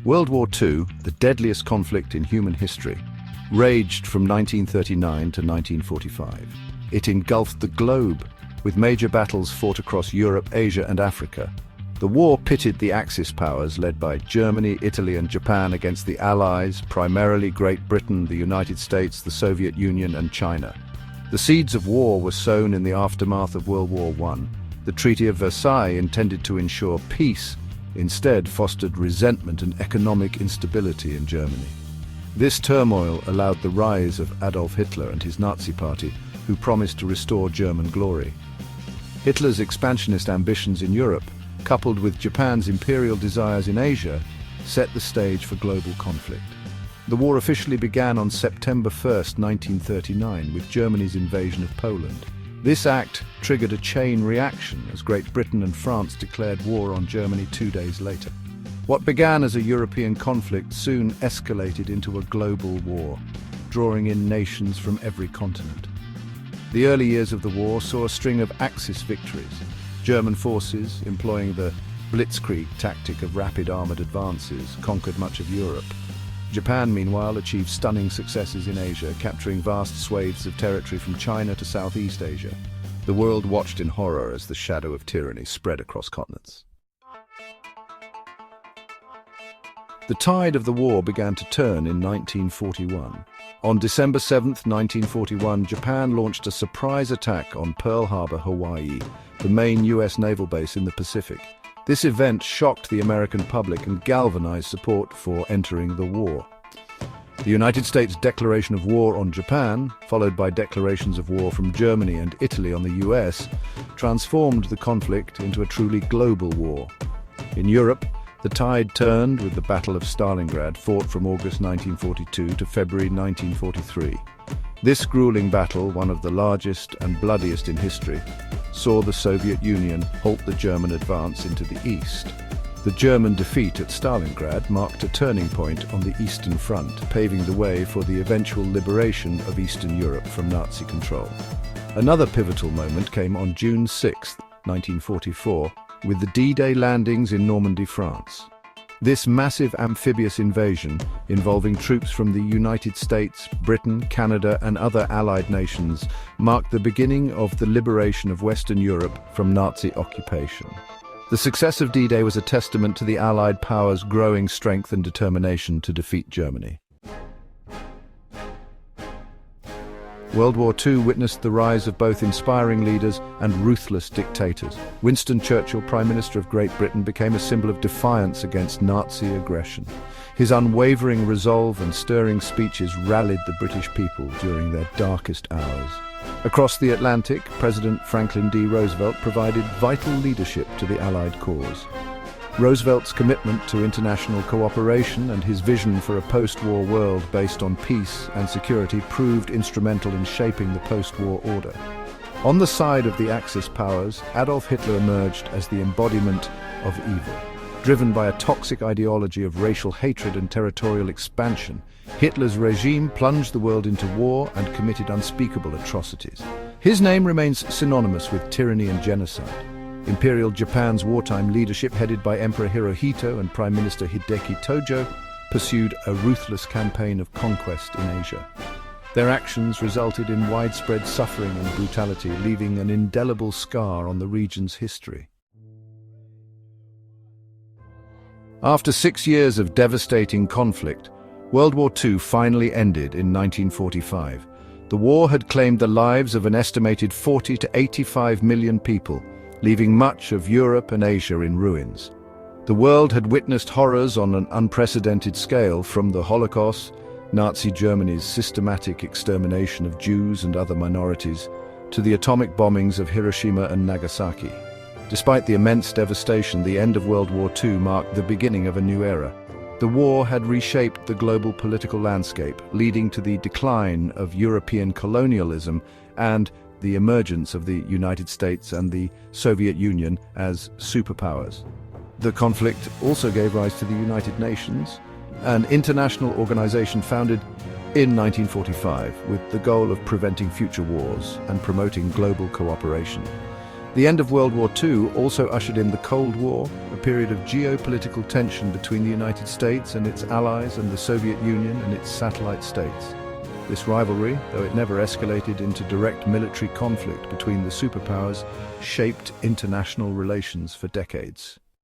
World War II, the deadliest conflict in human history, raged from 1939 to 1945. It engulfed the globe, with major battles fought across Europe, Asia, and Africa. The war pitted the Axis powers led by Germany, Italy, and Japan against the Allies, primarily Great Britain, the United States, the Soviet Union, and China. The seeds of war were sown in the aftermath of World War I. The Treaty of Versailles, intended to ensure peace, instead fostered resentment and economic instability in Germany. This turmoil allowed the rise of Adolf Hitler and his Nazi party, who promised to restore German glory. Hitler's expansionist ambitions in Europe, coupled with Japan's imperial desires in Asia, set the stage for global conflict. The war officially began on September 1, 1939, with Germany's invasion of Poland. This act triggered a chain reaction as Great Britain and France declared war on Germany 2 days later. What began as a European conflict soon escalated into a global war, drawing in nations from every continent. The early years of the war saw a string of Axis victories. German forces, employing the blitzkrieg tactic of rapid armored advances, conquered much of Europe. Japan, meanwhile, achieved stunning successes in Asia, capturing vast swathes of territory from China to Southeast Asia. The world watched in horror as the shadow of tyranny spread across continents. The tide of the war began to turn in 1941. On December 7, 1941, Japan launched a surprise attack on Pearl Harbor, Hawaii, the main US naval base in the Pacific. This event shocked the American public and galvanized support for entering the war. The United States' declaration of war on Japan, followed by declarations of war from Germany and Italy on the US, transformed the conflict into a truly global war. In Europe, the tide turned with the Battle of Stalingrad, fought from August 1942 to February 1943. This grueling battle, one of the largest and bloodiest in history, saw the Soviet Union halt the German advance into the east. The German defeat at Stalingrad marked a turning point on the Eastern Front, paving the way for the eventual liberation of Eastern Europe from Nazi control. Another pivotal moment came on June 6, 1944, with the D-Day landings in Normandy, France. This massive amphibious invasion, involving troops from the United States, Britain, Canada, and other Allied nations, marked the beginning of the liberation of Western Europe from Nazi occupation. The success of D-Day was a testament to the Allied powers' growing strength and determination to defeat Germany. World War II witnessed the rise of both inspiring leaders and ruthless dictators. Winston Churchill, Prime Minister of Great Britain, became a symbol of defiance against Nazi aggression. His unwavering resolve and stirring speeches rallied the British people during their darkest hours. Across the Atlantic, President Franklin D. Roosevelt provided vital leadership to the Allied cause. Roosevelt's commitment to international cooperation and his vision for a post-war world based on peace and security proved instrumental in shaping the post-war order. On the side of the Axis powers, Adolf Hitler emerged as the embodiment of evil. Driven by a toxic ideology of racial hatred and territorial expansion, Hitler's regime plunged the world into war and committed unspeakable atrocities. His name remains synonymous with tyranny and genocide. Imperial Japan's wartime leadership, headed by Emperor Hirohito and Prime Minister Hideki Tojo, pursued a ruthless campaign of conquest in Asia. Their actions resulted in widespread suffering and brutality, leaving an indelible scar on the region's history. After 6 years of devastating conflict, World War II finally ended in 1945. The war had claimed the lives of an estimated 40 to 85 million people, leaving much of Europe and Asia in ruins. The world had witnessed horrors on an unprecedented scale, from the Holocaust, Nazi Germany's systematic extermination of Jews and other minorities, to the atomic bombings of Hiroshima and Nagasaki. Despite the immense devastation, the end of World War II marked the beginning of a new era. The war had reshaped the global political landscape, leading to the decline of European colonialism and the emergence of the United States and the Soviet Union as superpowers. The conflict also gave rise to the United Nations, an international organization founded in 1945 with the goal of preventing future wars and promoting global cooperation. The end of World War II also ushered in the Cold War, a period of geopolitical tension between the United States and its allies and the Soviet Union and its satellite states. This rivalry, though it never escalated into direct military conflict between the superpowers, shaped international relations for decades.